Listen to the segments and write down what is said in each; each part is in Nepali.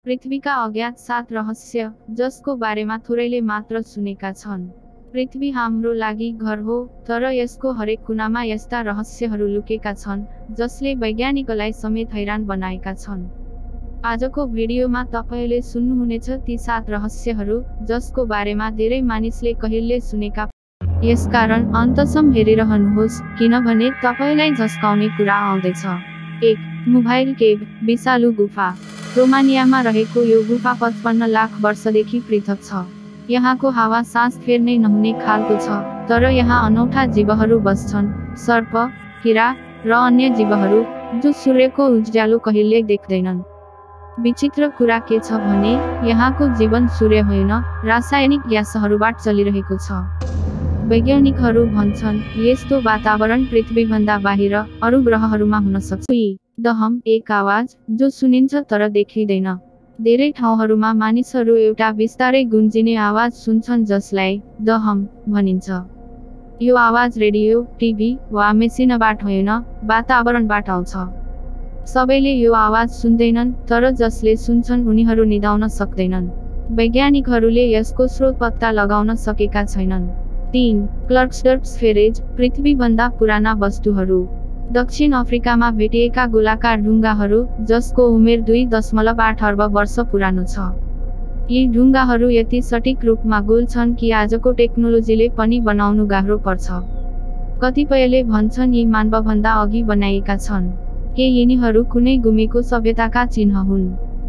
पृथ्वीका अज्ञात 7 रहस्य जसको बारेमा थोरैले मात्र सुनेका छन्। पृथ्वी हाम्रो लागि घर हो, तर यसको हरेक कुनामा यस्ता रहस्यहरू लुकेका छन् जसले वैज्ञानिकलाई समेत हैरान बनाएका छन्। आजको भिडियोमा तपाईले सुन्नुहुनेछ ती 7 रहस्यहरू जसको बारेमा धेरै मानिसले कहिल्यै सुनेका। यसकारण अन्तसम्म हेरिरहनुहोस् किनभने तपाईलाई झस्काउने कुरा आउँदैछ। 1. मोबाइल केभ, विषालु गुफा। रोमानियामा रहेको यो गुफा 55 लाख वर्षदेखि पृथक छ। यहाँको हावा सास फेर्नै नहुने खालको छ, तर यहाँ अनौठा जीवहरू बस्छन्, सर्प, किरा र अन्य जीवहरू जो सूर्यको उज्यालो कहिल्यै देख्दैनन्। विचित्र कुरा के छ भने यहाँको जीवन सूर्य होइन, रासायनिक ग्यासहरूबाट चलिरहेको छ। वैज्ञानिकहरू भन्छन् यस्तो वातावरण पृथ्वीभन्दा बाहिर अरू ग्रहहरूमा हुन सक्छ। द हम, एक आवाज जो सुनिन्छ तर देखिँदैन। धेरै ठाउँहरूमा मानिसहरू एउटा बिस्तारै गुन्जिने आवाज सुन्छन् जसलाई द हम भनिन्छ। यो आवाज रेडियो, टिभी वा मेसिनबाट होइन, वातावरणबाट आउँछ। सबैले यो आवाज सुन्दैनन्, तर जसले सुन्छन् उनीहरू निदाउन सक्दैनन्। वैज्ञानिकहरूले यसको स्रोत पत्ता लगाउन सकेका छैनन्। 3. क्लर्क्सडर्फ स्फेरेज, पृथ्वीभन्दा पुराना वस्तुहरू। दक्षिण अफ्रिकामा भेटिएका गोलाकार ढुङ्गाहरू जसको उमेर 2.8 अर्ब वर्ष पुरानो छ। यी ढुङ्गाहरू यति सटिक रूपमा गोल छन् कि आजको टेक्नोलोजीले पनि बनाउनु गाह्रो पर्छ। कतिपयले भन्छन् यी मानवभन्दा अघि बनाइएका छन्। के यिनीहरू कुनै गुमेको सभ्यताका चिन्ह हुन्?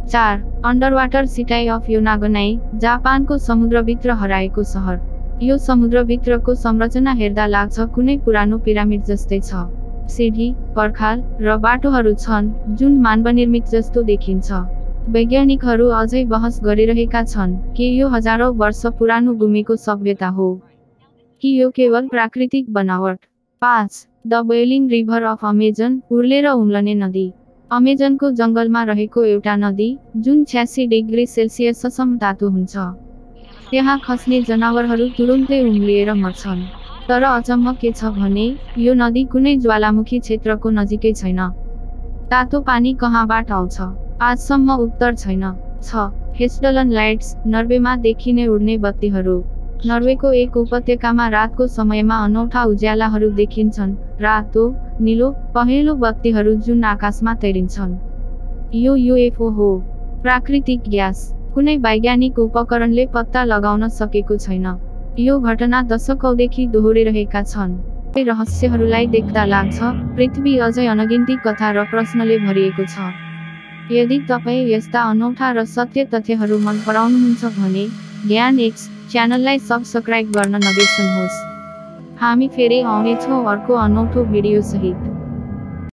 4. अन्डरवाटर सिटी अफ योनागनाई, जापानको समुद्रभित्र हराएको सहर। यो समुद्रभित्रको संरचना हेर्दा लाग्छ कुनै पुरानो पिरामिड जस्तै छ। सिँढी, पर्खाल र बाटोहरू छन् जुन मानवनिर्मित जस्तो देखिन्छ। वैज्ञानिकहरू अझै बहस गरिरहेका छन् कि यो हजारौं वर्ष पुरानो गुमेको सभ्यता हो कि यो केवल प्राकृतिक बनावट। 5. The boiling river of Amazon, उर्लेर उम्लने नदी। अमेजनको जङ्गलमा रहेको एउटा नदी जुन 86 डिग्री सेल्सियससम्म तातो हुन्छ। त्यहाँ खस्ने जनावरहरू तुरुन्तै उम्लिएर मर्छन्। तर अचम्म के छ भने यो नदी कुनै ज्वालामुखी क्षेत्रको नजिकै छैन। तातो पानी कहाँबाट आउँछ? आजसम्म उत्तर छैन। 6. हेस्डलन लाइट्स, नर्वेमा देखिने उड्ने बत्तीहरू। नर्वेको एक उपत्यकामा रातको समयमा अनौठा उज्यालाहरू देखिन्छन्, रातो, नीलो, पहेँलो बत्तीहरू जुन आकाशमा तैरिन्छन्। यो युएफओ हो, प्राकृतिक ग्यास। कुनै वैज्ञानिक उपकरणले पत्ता लगाउन सकेको छैन। यो घटना दशकौंदेखि दोहोरिरहेका छन्। यी रहस्यहरूलाई देख्दा लाग्छ पृथ्वी अझै अनगिन्ती कथा र प्रश्नले भरिएको छ। यदि तपाईँ यस्ता अनौठा र सत्य तथ्यहरू मन पराउनुहुन्छ भने ज्ञान एक्स च्यानललाई सब्स्क्राइब गर्न नबिर्सनुहोस्। हामी फेरि आउनेछौँ अर्को अनौठो भिडियो सहित।